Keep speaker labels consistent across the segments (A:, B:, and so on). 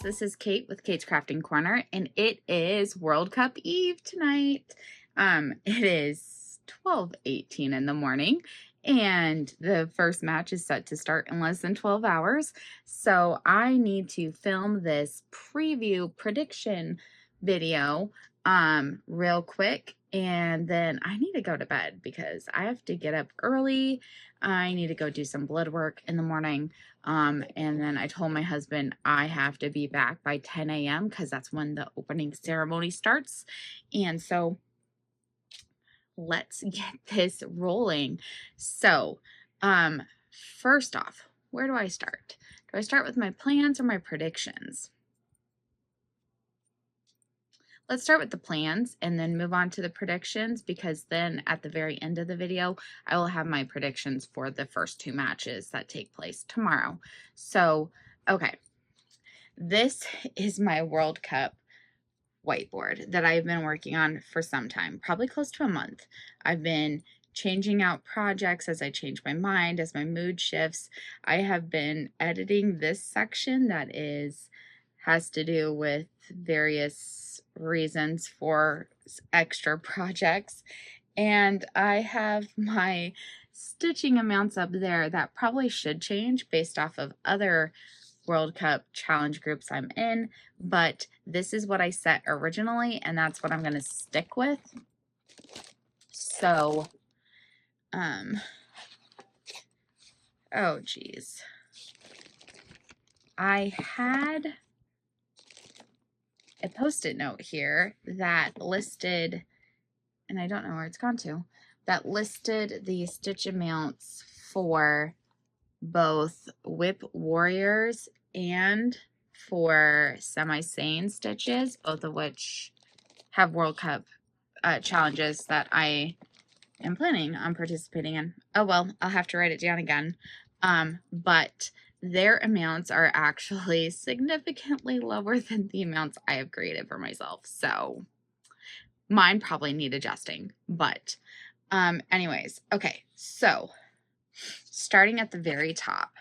A: This is Kate with Kate's Crafting Corner, and it is World Cup Eve tonight. It is 12:18 in the morning, and the first match is set to start in less than 12 hours. So I need to film this preview prediction video real quick, and then I need to go to bed because I have to get up early. I need to go do some blood work in the morning. And then I told my husband I have to be back by 10 a.m. because that's when the opening ceremony starts. And so let's get this rolling. So, first off, where do I start? Do I start with my plans or my predictions? Let's start with the plans and then move on to the predictions, because then at the very end of the video, I will have my predictions for the first two matches that take place tomorrow. So, okay, this is my World Cup whiteboard that I've been working on for some time, probably close to a month. I've been changing out projects as I change my mind, as my mood shifts. I have been editing this section that has to do with various reasons for extra projects, and I have my stitching amounts up there that probably should change based off of other World Cup challenge groups I'm in, but this is what I set originally, and that's what I'm going to stick with. So, oh geez, I had a Post-it note here that listed, and I don't know where it's gone to, that listed the stitch amounts for both Whip Warriors and for semi-sane stitches, both of which have World Cup challenges that I am planning on participating in. Oh well, I'll have to write it down again. But their amounts are actually significantly lower than the amounts I have created for myself. So mine probably need adjusting, but anyways, okay, so starting at the very top,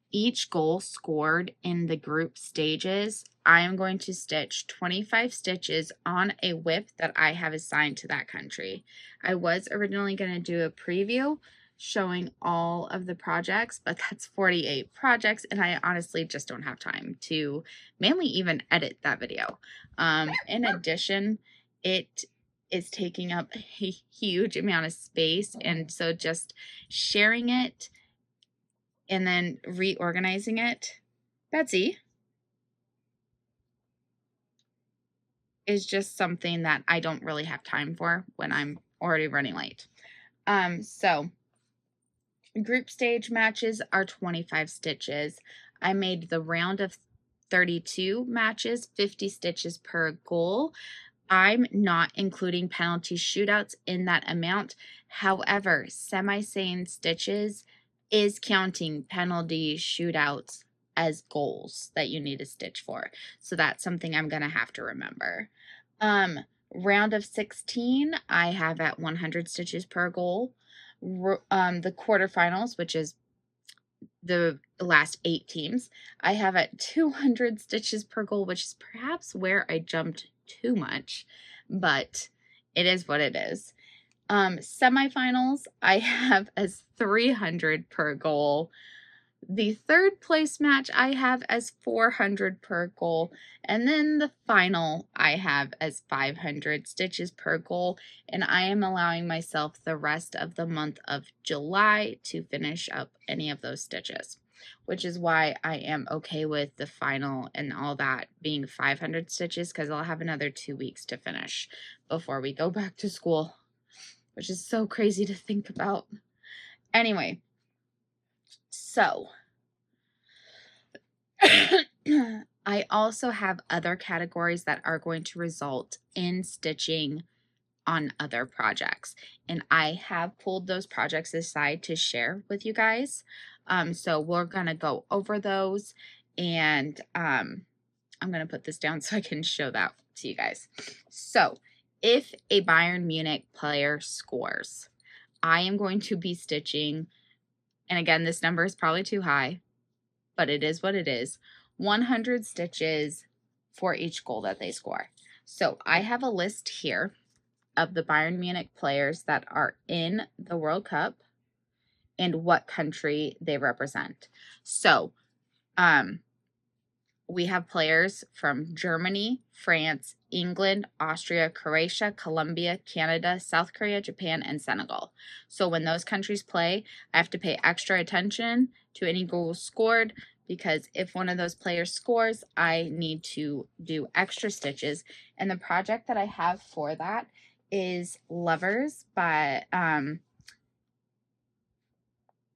A: each goal scored in the group stages, I am going to stitch 25 stitches on a whip that I have assigned to that country. I was originally going to do a preview showing all of the projects, but that's 48 projects, and I honestly just don't have time to mainly even edit that video. In addition, it is taking up a huge amount of space, and so just sharing it and then reorganizing it, Betsy, is just something that I don't really have time for when I'm already running late. So group stage matches are 25 stitches. I made the round of 32 matches, 50 stitches per goal. I'm not including penalty shootouts in that amount. However, semi-sane stitches is counting penalty shootouts as goals that you need to stitch for. So that's something I'm going to have to remember. Round of 16, I have at 100 stitches per goal. The quarterfinals, which is the last 8 teams, I have at 200 stitches per goal, which is perhaps where I jumped too much, but it is what it is. Semifinals, I have as 300 per goal. The third place match I have as 400 per goal, and then the final I have as 500 stitches per goal, and I am allowing myself the rest of the month of July to finish up any of those stitches, which is why I am okay with the final and all that being 500 stitches, because I'll have another 2 weeks to finish before we go back to school, which is so crazy to think about. Anyway, so I also have other categories that are going to result in stitching on other projects, and I have pulled those projects aside to share with you guys. So we're gonna go over those, and I'm gonna put this down so I can show that to you guys. So if a Bayern Munich player scores, I am going to be stitching, and again, this number is probably too high, but it is what it is, 100 stitches for each goal that they score. So I have a list here of the Bayern Munich players that are in the World Cup and what country they represent. So we have players from Germany, France, England, Austria, Croatia, Colombia, Canada, South Korea, Japan, and Senegal. So when those countries play, I have to pay extra attention to any goals scored, because if one of those players scores, I need to do extra stitches. And the project that I have for that is Lovers by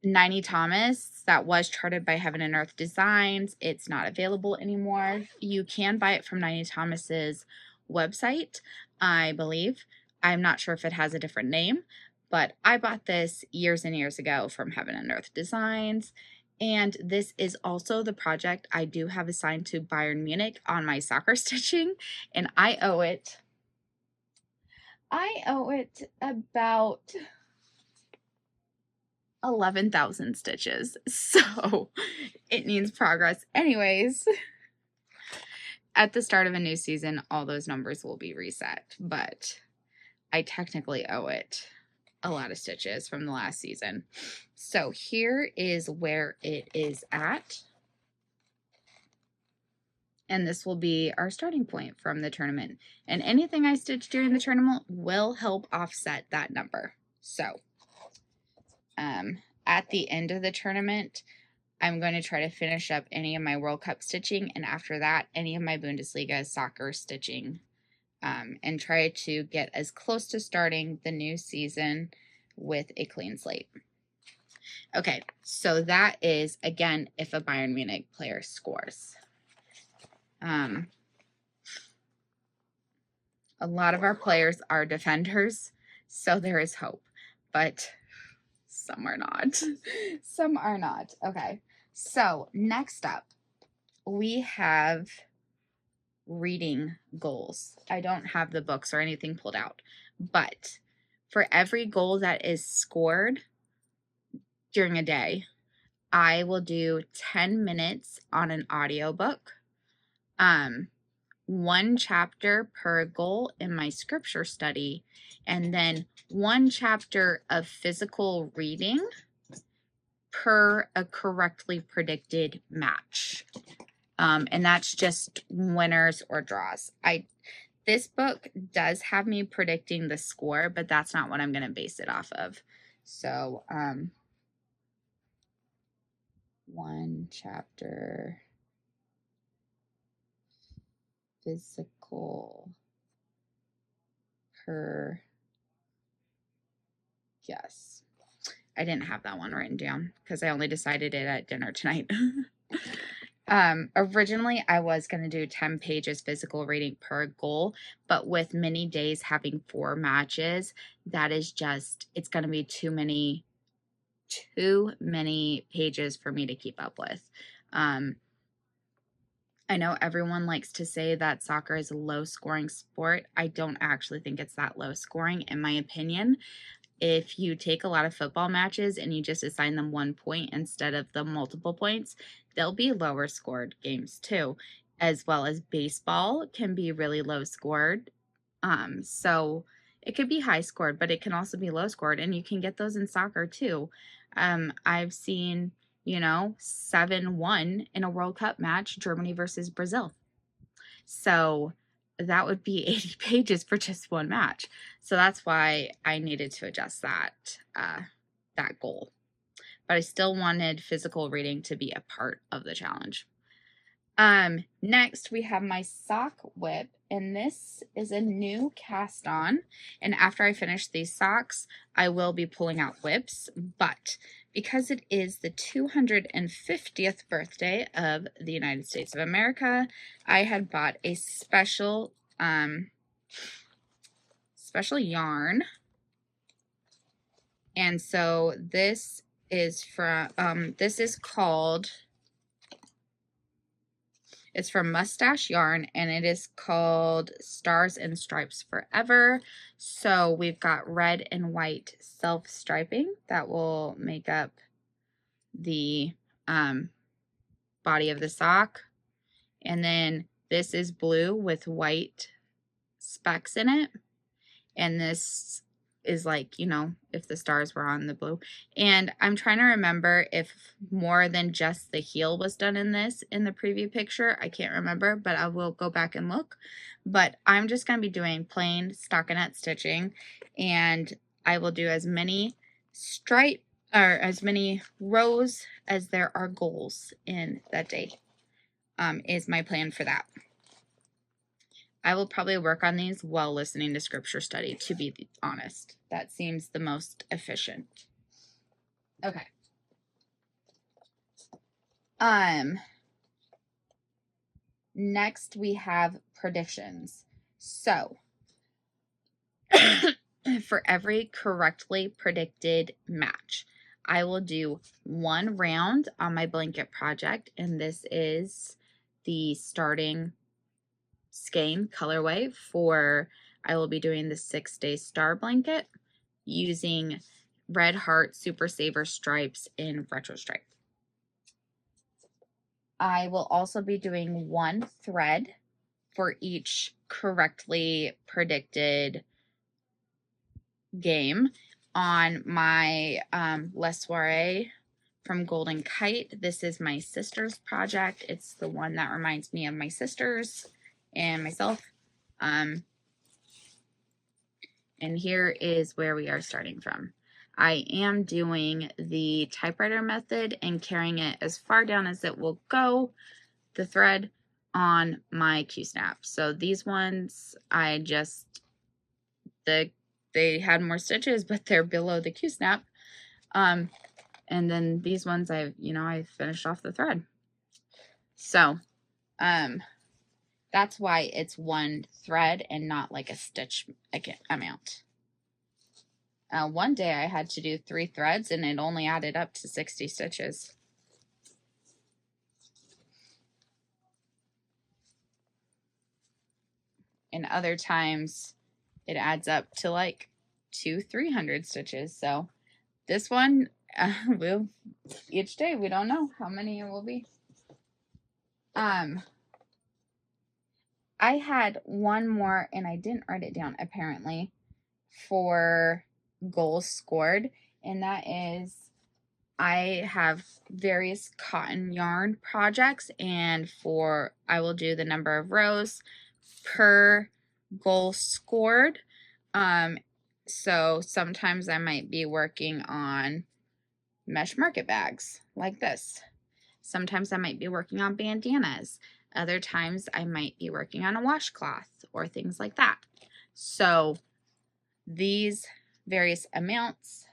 A: 90 Thomas, that was charted by Heaven and Earth Designs. It's not available anymore. You can buy it from 90 Thomas's website, I believe. I'm not sure if it has a different name, but I bought this years and years ago from Heaven and Earth Designs. And this is also the project I do have assigned to Bayern Munich on my soccer stitching, and I owe it about 11,000 stitches, so it needs progress. Anyways, at the start of a new season, all those numbers will be reset, but I technically owe it a lot of stitches from the last season. So here is where it is at, and this will be our starting point from the tournament, and anything I stitch during the tournament will help offset that number. So at the end of the tournament, I'm going to try to finish up any of my World Cup stitching, and after that, any of my Bundesliga soccer stitching, and try to get as close to starting the new season with a clean slate. Okay, so that is, again, if a Bayern Munich player scores. A lot of our players are defenders, so there is hope, but some are not. Some are not. Okay, so next up, we have reading goals. I don't have the books or anything pulled out, but for every goal that is scored during a day, I will do 10 minutes on an audiobook, 1 chapter per goal in my scripture study, and then 1 chapter of physical reading per a correctly predicted match. And that's just winners or draws. This book does have me predicting the score, but that's not what I'm going to base it off of. So, 1 chapter physical per, yes. I didn't have that one written down because I only decided it at dinner tonight. Originally, I was going to do 10 pages physical reading per goal, but with many days having 4 matches, that is just, it's going to be too many pages for me to keep up with. I know everyone likes to say that soccer is a low-scoring sport. I don't actually think it's that low-scoring, in my opinion. If you take a lot of football matches and you just assign them 1 point instead of the multiple points, they'll be lower scored games too, as well as baseball can be really low scored. So it could be high scored, but it can also be low scored, and you can get those in soccer too. I've seen, 7-1 in a World Cup match, Germany versus Brazil. So that would be 80 pages for just 1 match. So that's why I needed to adjust that goal. But I still wanted physical reading to be a part of the challenge. Next, we have my sock whip, and this is a new cast on. And after I finish these socks, I will be pulling out whips. But because it is the 250th birthday of the United States of America, I had bought a special yarn. And so this is from, it's from Mustache Yarn, and it is called Stars and Stripes Forever. So we've got red and white self-striping that will make up the body of the sock. And then this is blue with white specks in it. And this is like, you know, if the stars were on the blue. And I'm trying to remember if more than just the heel was done in this in the preview picture. I can't remember, but I will go back and look. But I'm just going to be doing plain stockinette stitching, and I will do as many as many rows as there are goals in that day, is my plan for that. I will probably work on these while listening to scripture study, to be honest. That seems the most efficient. Okay. Next we have predictions. So, for every correctly predicted match, I will do one round on my blanket project, and this is the starting skein colorway for, I will be doing the 6-day star blanket using Red Heart Super Saver stripes in retro stripe. I will also be doing one thread for each correctly predicted game on my Les Soiree from Golden Kite. This is my sister's project. It's the one that reminds me of my sisters and myself. And here is where we are starting from. I am doing the typewriter method and carrying it as far down as it will go, the thread, on my Q-snap. So these ones, they had more stitches, but they're below the Q-snap. And then these ones I finished off the thread. So, that's why it's one thread and not like a stitch amount. One day I had to do 3 threads and it only added up to 60 stitches. And other times it adds up to like 200-300 stitches. So this one, each day we don't know how many it will be. I had one more and I didn't write it down apparently for goals scored, and that is I have various cotton yarn projects, and I will do the number of rows per goal scored. So sometimes I might be working on mesh market bags like this. Sometimes I might be working on bandanas. Other times I might be working on a washcloth or things like that. So these various amounts,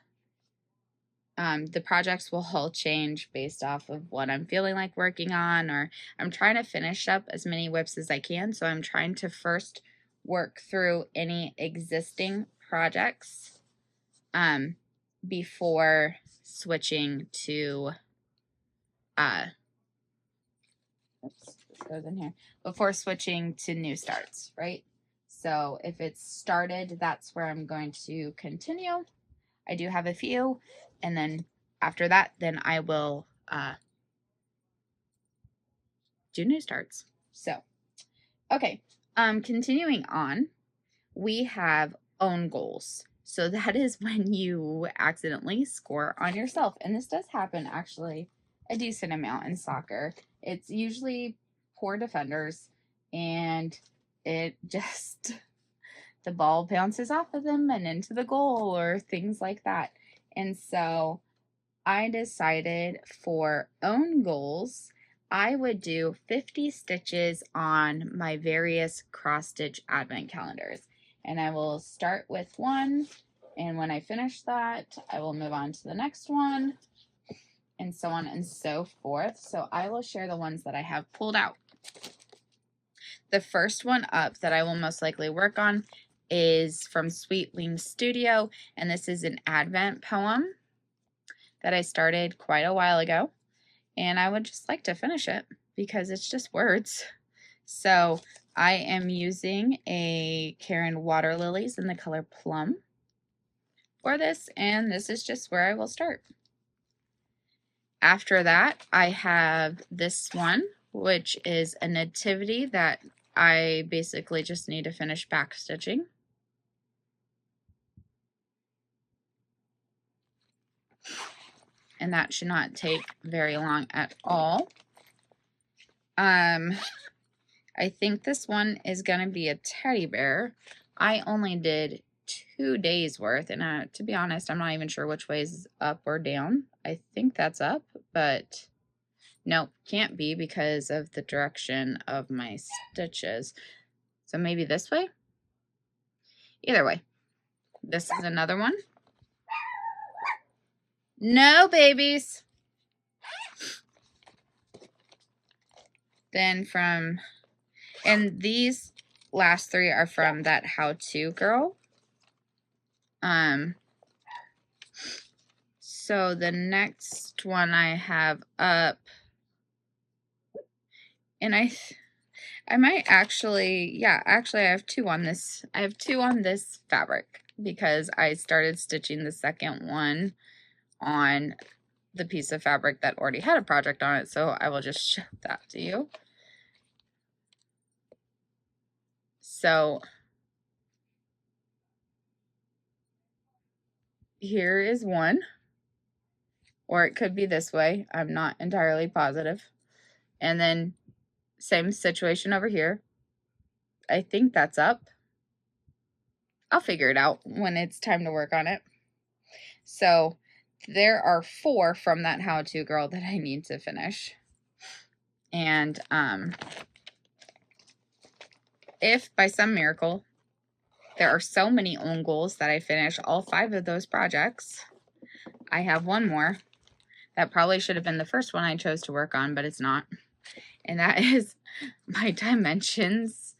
A: the projects will all change based off of what I'm feeling like working on, or I'm trying to finish up as many whips as I can. So I'm trying to first work through any existing projects before switching to before switching to new starts, right? So if it's started, that's where I'm going to continue. I do have a few, and then after that, then I will do new starts. So, okay, continuing on, we have own goals. So that is when you accidentally score on yourself, and this does happen actually a decent amount in soccer. It's usually poor defenders, and it just, the ball bounces off of them and into the goal or things like that. And so I decided for own goals, I would do 50 stitches on my various cross stitch advent calendars. And I will start with one, and when I finish that, I will move on to the next one, and so on and so forth. So I will share the ones that I have pulled out. The first one up that I will most likely work on is from Sweet Wings Studio, and this is an Advent poem that I started quite a while ago, and I would just like to finish it because it's just words. So I am using a Karen Water Lilies in the color Plum for this, and this is just where I will start. After that, I have this one, which is a nativity that I basically just need to finish back stitching. And that should not take very long at all. I think this one is going to be a teddy bear. I only did 2 days worth, and to be honest, I'm not even sure which way is up or down. I think that's up, but nope, can't be because of the direction of my stitches. So maybe this way? Either way, this is another one. No babies. Then and these last 3 are from that how-to girl. So the next one I have up, and I might actually, actually I have 2 on this. I have 2 on this fabric because I started stitching the second one on the piece of fabric that already had a project on it, so I will just show that to you. So here is one, or it could be this way. I'm not entirely positive. And then same situation over here. I think that's up. I'll figure it out when it's time to work on it. So there are 4 from that how-to girl that I need to finish. And if by some miracle there are so many own goals that I finish all 5 of those projects, I have one more that probably should have been the first one I chose to work on, but it's not. And that is my dimensions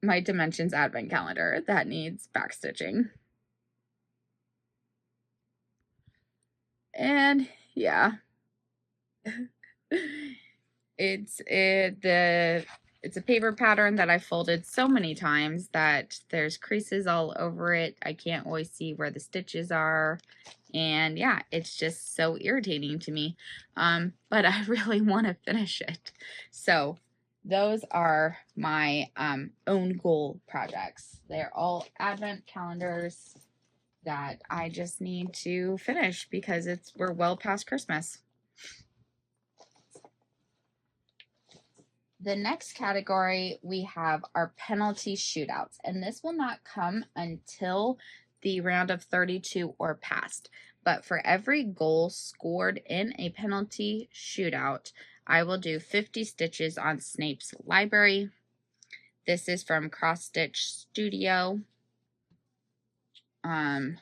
A: advent calendar that needs backstitching. And yeah, it's a paper pattern that I folded so many times that there's creases all over it. I can't always see where the stitches are. And yeah, it's just so irritating to me. But I really want to finish it. So those are my own goal projects. They're all advent calendars that I just need to finish because we're well past Christmas. The next category we have are penalty shootouts, and this will not come until the round of 32 or past. But for every goal scored in a penalty shootout, I will do 50 stitches on Snape's Library. This is from Cross Stitch Studio. And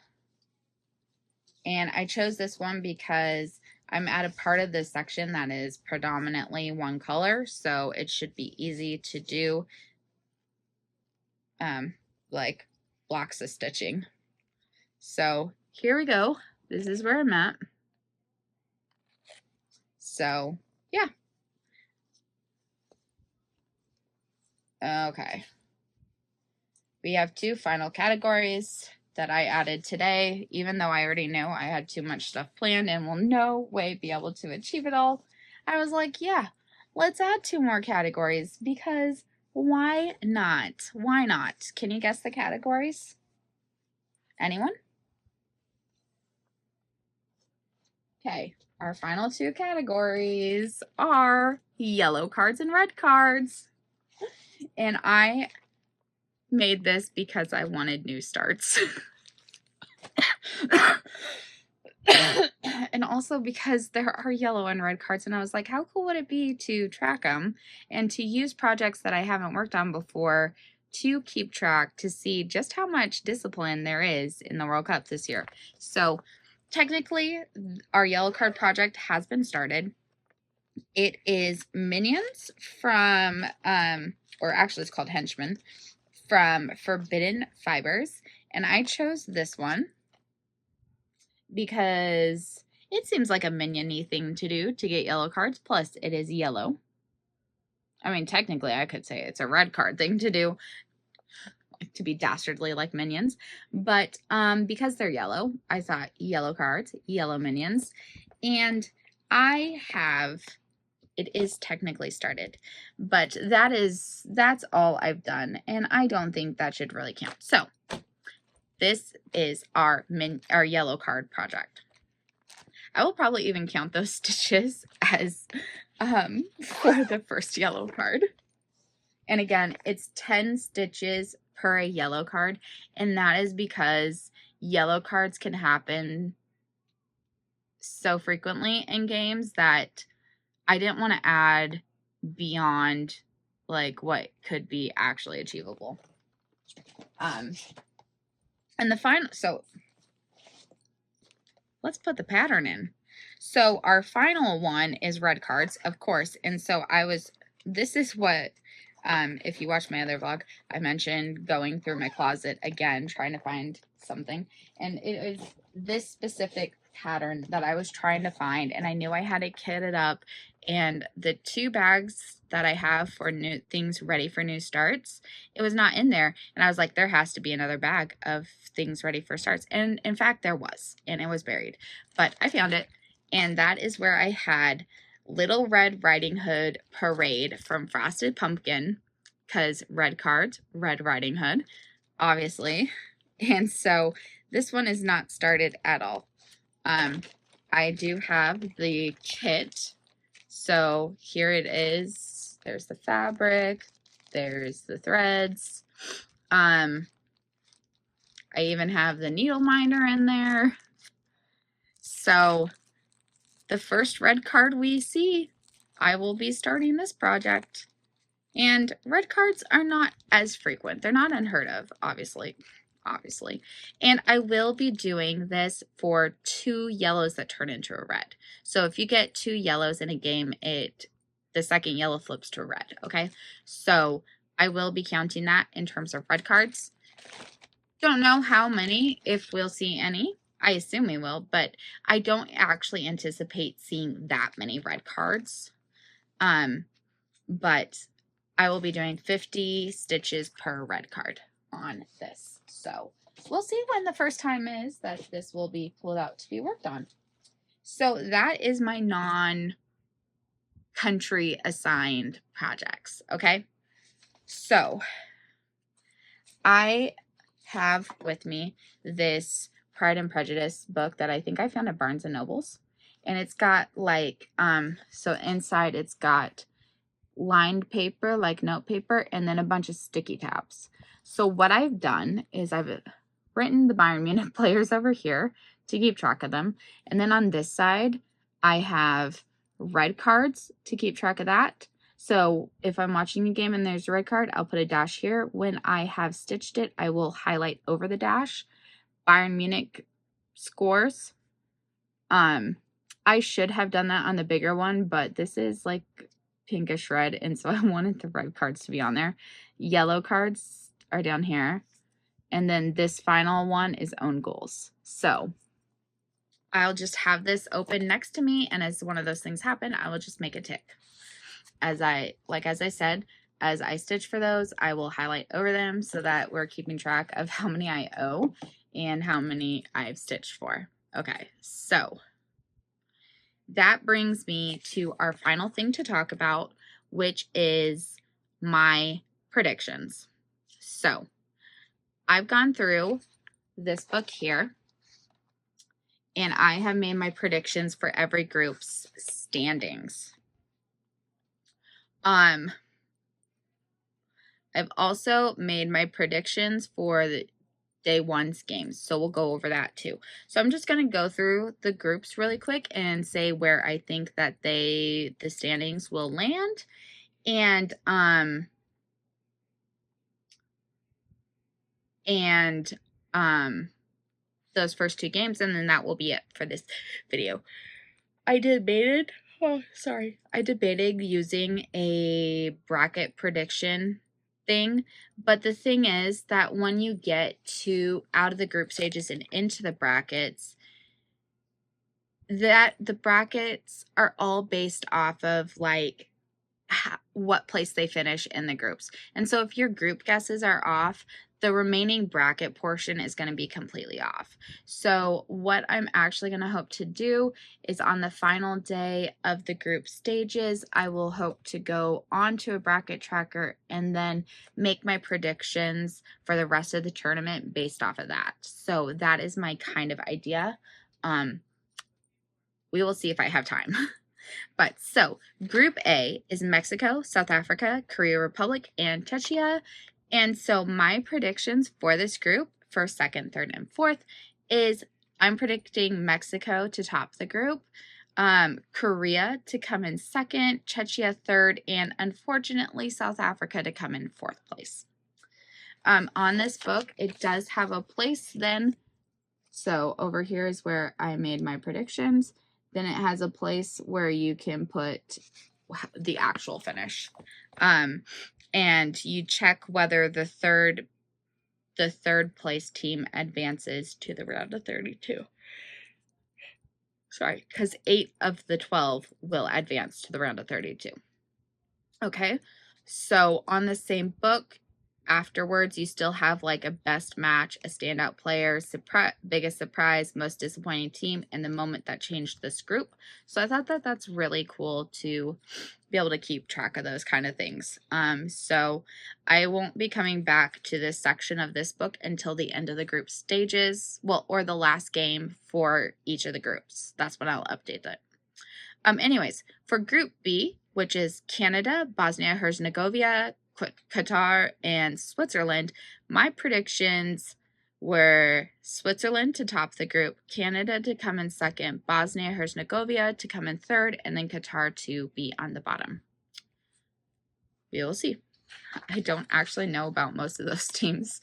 A: I chose this one because I'm at a part of this section that is predominantly one color, so it should be easy to do like blocks of stitching. So here we go. This is where I'm at. So yeah. Okay. We have 2 final categories that I added today, even though I already knew I had too much stuff planned and will no way be able to achieve it all. I was like, yeah, let's add 2 more categories because why not? Why not? Can you guess the categories? Anyone? Okay, our final 2 categories are yellow cards and red cards. And I made this because I wanted new starts. And also because there are yellow and red cards, and I was like, how cool would it be to track them and to use projects that I haven't worked on before to keep track to see just how much discipline there is in the World Cup this year. So technically, our yellow card project has been started. It is Minions from, or actually it's called Henchmen, from Forbidden Fibers. And I chose this one because it seems like a minion-y thing to do to get yellow cards. Plus, it is yellow. I mean, technically, I could say it's a red card thing to do, to be dastardly like minions. But because they're yellow, I thought yellow cards, yellow minions. And I have it is technically started, but that's all I've done, and I don't think that should really count. So this is our yellow card project. I will probably even count those stitches as for the first yellow card. And again, it's 10 stitches per yellow card, and that is because yellow cards can happen so frequently in games that I didn't want to add beyond like what could be actually achievable. And the final, so let's put the pattern in. So our final one is red cards, of course. And so this is what, if you watch my other vlog, I mentioned going through my closet again, trying to find something. And it is this specific pattern that I was trying to find, and I knew I had it kitted up. And the 2 bags that I have for new things ready for new starts, it was not in there. And I was like, there has to be another bag of things ready for starts. And in fact, there was, and it was buried. But I found it, and that is where I had Little Red Riding Hood Parade from Frosted Pumpkin, because red cards, Red Riding Hood, obviously. And so this one is not started at all. I do have the kit. So here it is. There's the fabric. There's the threads. I even have the needle minder in there. So the first red card we see, I will be starting this project. And red cards are not as frequent. They're not unheard of, obviously. And I will be doing this for 2 yellows that turn into a red. So if you get 2 yellows in a game, the second yellow flips to a red, okay? So I will be counting that in terms of red cards. Don't know how many, if we'll see any. I assume we will, but I don't actually anticipate seeing that many red cards. But I will be doing 50 stitches per red card on this. So we'll see when the first time is that this will be pulled out to be worked on. So that is my non-country assigned projects, okay? So I have with me this Pride and Prejudice book that I think I found at Barnes & Noble's. And it's got like, so inside it's got lined paper, like note paper, and then a bunch of sticky tabs. So what I've done is I've written the Bayern Munich players over here to keep track of them. And then on this side, I have red cards to keep track of that. So if I'm watching a game and there's a red card, I'll put a dash here. When I have stitched it, I will highlight over the dash Bayern Munich scores. I should have done that on the bigger one, but this is like pinkish red, and so I wanted the red cards to be on there. Yellow cards are down here, and then this final one is own goals. So I'll just have this open next to me, and as one of those things happen, I will just make a tick. As I said, as I stitch for those, I will highlight over them so that we're keeping track of how many I owe and how many I've stitched for. Okay, so that brings me to our final thing to talk about, which is my predictions. So I've gone through this book here, and I have made my predictions for every group's standings. I've also made my predictions for the day 1's games, so we'll go over that too. So I'm just going to go through the groups really quick and say where I think that the standings will land, and those first 2 games, and then that will be it for this video. I debated using a bracket prediction thing, but the thing is that when you get out of the group stages and into the brackets, that the brackets are all based off of like what place they finish in the groups. And so if your group guesses are off, the remaining bracket portion is going to be completely off. So what I'm actually going to hope to do is on the final day of the group stages, I will hope to go onto a bracket tracker and then make my predictions for the rest of the tournament based off of that. So that is my kind of idea. We will see if I have time. But so Group A is Mexico, South Africa, Korea Republic, and Czechia. And so my predictions for this group, first, second, third, and fourth, is I'm predicting Mexico to top the group, Korea to come in second, Czechia third, and unfortunately South Africa to come in fourth place. On this book, it does have a place then. So over here is where I made my predictions. Then it has a place where you can put the actual finish. And you check whether the third place team advances to the round of 32. Sorry, because 8 of the 12 will advance to the round of 32. Okay, so on the same book, afterwards, you still have like a best match, a standout player, biggest surprise, most disappointing team, and the moment that changed this group. So I thought that that's really cool to be able to keep track of those kind of things. So I won't be coming back to this section of this book until the end of the group stages, well, or the last game for each of the groups. That's when I'll update it. Anyways, for Group B, which is Canada, Bosnia-Herzegovina, Qatar, and Switzerland, my predictions were Switzerland to top the group, Canada to come in second, Bosnia-Herzegovina to come in third, and then Qatar to be on the bottom. We will see. I don't actually know about most of those teams,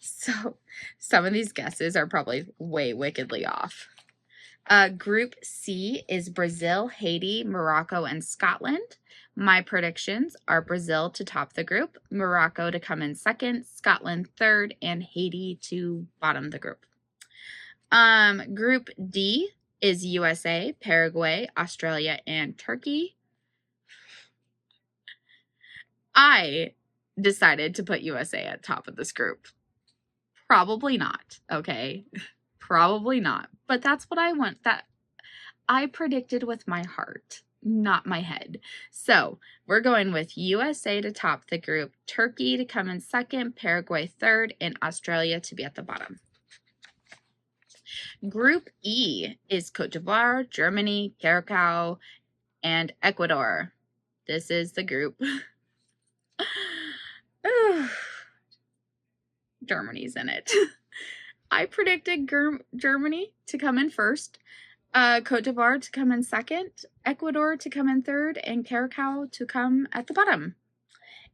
A: so some of these guesses are probably way wickedly off. Group C is Brazil, Haiti, Morocco, and Scotland. My predictions are Brazil to top the group, Morocco to come in second, Scotland third, and Haiti to bottom the group. Group D is USA, Paraguay, Australia, and Turkey. I decided to put USA at top of this group. Probably not, okay? Probably not, but that's what I want. That I predicted with my heart, not my head. So we're going with USA to top the group, Turkey to come in second, Paraguay third, and Australia to be at the bottom. Group E is Cote d'Ivoire, Germany, Curacao, and Ecuador. This is the group. Germany's in it. I predicted Germany to come in first, Cote d'Ivoire to come in second, Ecuador to come in third, and Curacao to come at the bottom.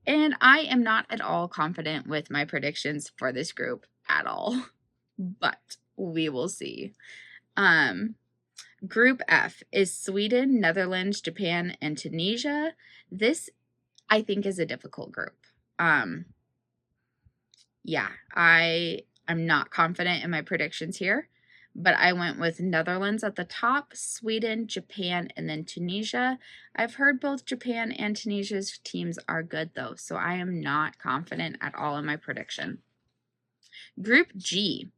A: And I am not at all confident with my predictions for this group at all, but we will see. Group F is Sweden, Netherlands, Japan, and Tunisia. This, I think, is a difficult group. Yeah, I'm not confident in my predictions here, but I went with Netherlands at the top, Sweden, Japan, and then Tunisia. I've heard both Japan and Tunisia's teams are good, though, so I am not confident at all in my prediction. Group G,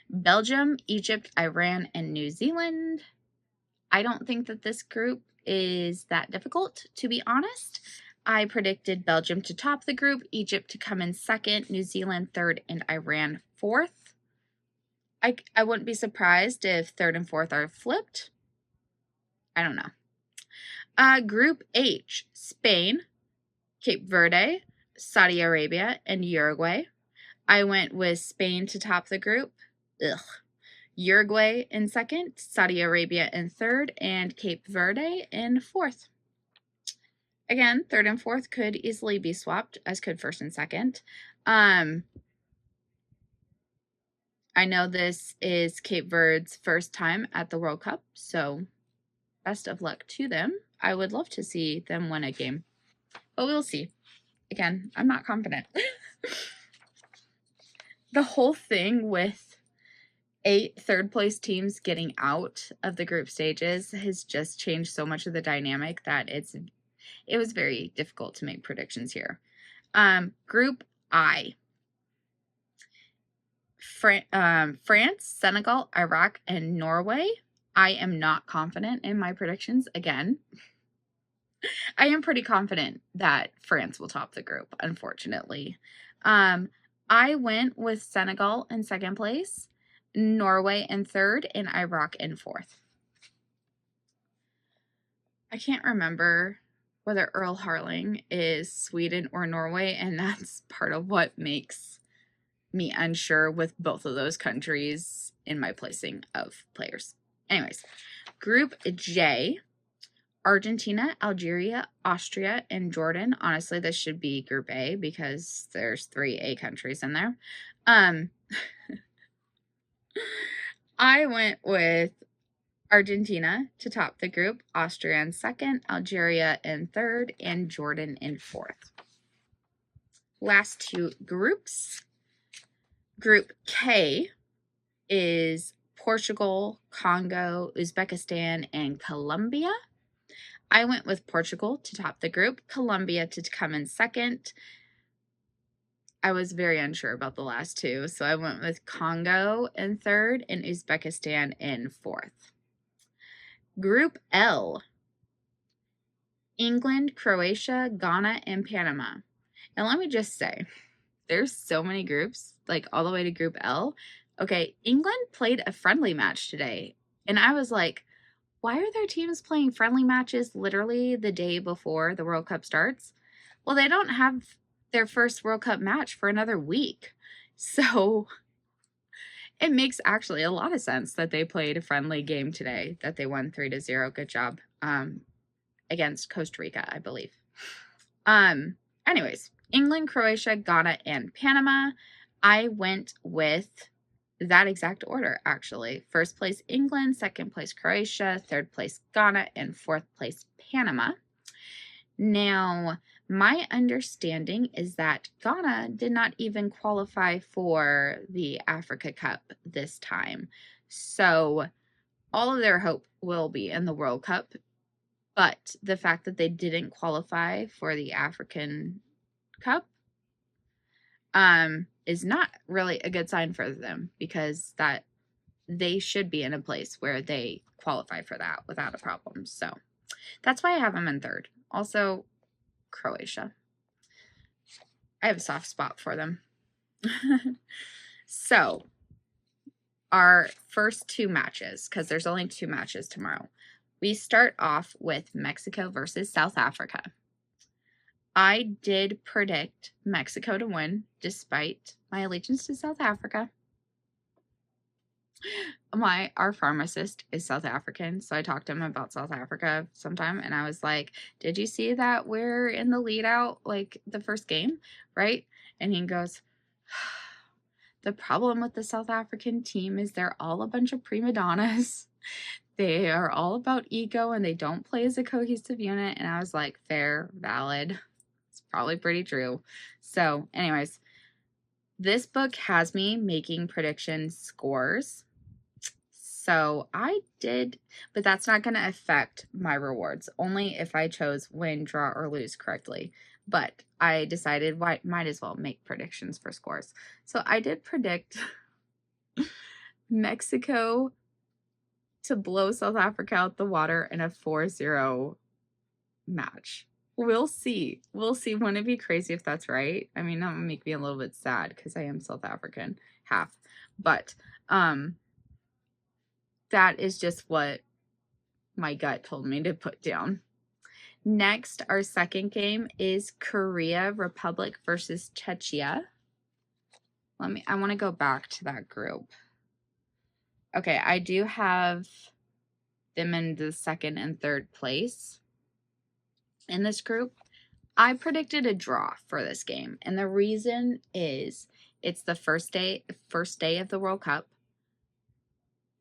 A: Belgium, Egypt, Iran, and New Zealand. I don't think that this group is that difficult, to be honest. I predicted Belgium to top the group, Egypt to come in second, New Zealand third, and Iran fourth. I wouldn't be surprised if third and fourth are flipped. I don't know. Group H, Spain, Cape Verde, Saudi Arabia, and Uruguay. I went with Spain to top the group. Uruguay in second, Saudi Arabia in third, and Cape Verde in fourth. Again, third and fourth could easily be swapped, as could first and second. I know this is Cape Verde's first time at the World Cup, so best of luck to them. I would love to see them win a game, but we'll see. Again, I'm not confident. The whole thing with 8 third-place teams getting out of the group stages has just changed so much of the dynamic that it was very difficult to make predictions here. Group I. France, Senegal, Iraq, and Norway. I am not confident in my predictions again. I am pretty confident that France will top the group, unfortunately. I went with Senegal in second place, Norway in third, and Iraq in fourth. I can't remember whether Earl Harling is Sweden or Norway, and that's part of what makes me unsure with both of those countries in my placing of players. Anyways, Group J, Argentina, Algeria, Austria, and Jordan. Honestly, this should be Group A because there's 3 A countries in there. I went with Argentina to top the group, Austria in second, Algeria in third, and Jordan in fourth. Last 2 groups. Group K is Portugal, Congo, Uzbekistan, and Colombia. I went with Portugal to top the group, Colombia to come in second. I was very unsure about the last 2, so I went with Congo in third and Uzbekistan in fourth. Group L, England, Croatia, Ghana, and Panama. And let me just say, there's so many groups, like all the way to Group L. Okay, England played a friendly match today, and I was like, why are their teams playing friendly matches literally the day before the World Cup starts? Well, they don't have their first World Cup match for another week. So it makes actually a lot of sense that they played a friendly game today, that they won 3-0. Good job against Costa Rica, I believe. Anyways, England, Croatia, Ghana, and Panama. I went with that exact order, actually. First place, England. Second place, Croatia. Third place, Ghana. And fourth place, Panama. Now, my understanding is that Ghana did not even qualify for the Africa Cup this time. So all of their hope will be in the World Cup. But the fact that they didn't qualify for the African Cup is not really a good sign for them, because that they should be in a place where they qualify for that without a problem. So that's why I have them in third. Also, Croatia. I have a soft spot for them. So, our first 2 matches, because there's only 2 matches tomorrow. We start off with Mexico versus South Africa. I did predict Mexico to win, despite my allegiance to South Africa. Our pharmacist is South African, so I talked to him about South Africa sometime, and I was like, did you see that we're in the lead out, like, the first game, right? And he goes, the problem with the South African team is they're all a bunch of prima donnas. They are all about ego, and they don't play as a cohesive unit. And I was like, fair, valid. It's probably pretty true. So anyways, this book has me making prediction scores. So I did, but that's not going to affect my rewards, only if I chose win, draw, or lose correctly. But I decided might as well make predictions for scores. So I did predict Mexico to blow South Africa out the water in a 4-0 match. We'll see. We'll see. Wouldn't it be crazy if that's right? I mean, that would make me a little bit sad because I am South African, half. But that is just what my gut told me to put down. Next, our second game is Korea Republic versus Czechia. I want to go back to that group. Okay, I do have them in the second and third place in this group. I predicted a draw for this game, and the reason is it's the first day of the World Cup.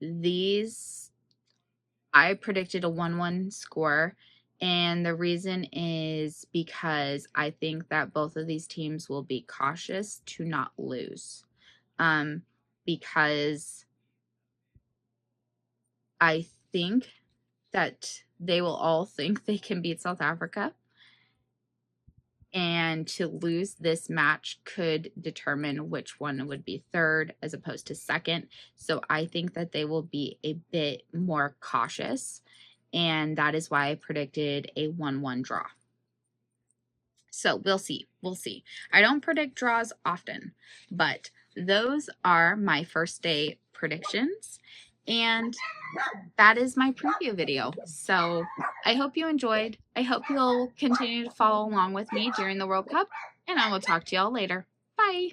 A: I predicted a 1-1 score, and the reason is because I think that both of these teams will be cautious to not lose. Because I think that they will all think they can beat South Africa. and to lose this match could determine which one would be third as opposed to second. So I think that they will be a bit more cautious, and that is why I predicted a 1-1 draw. So we'll see. We'll see. I don't predict draws often, but those are my first day predictions. And that is my preview video. So I hope you enjoyed. I hope you'll continue to follow along with me during the World Cup, and I will talk to y'all later. Bye.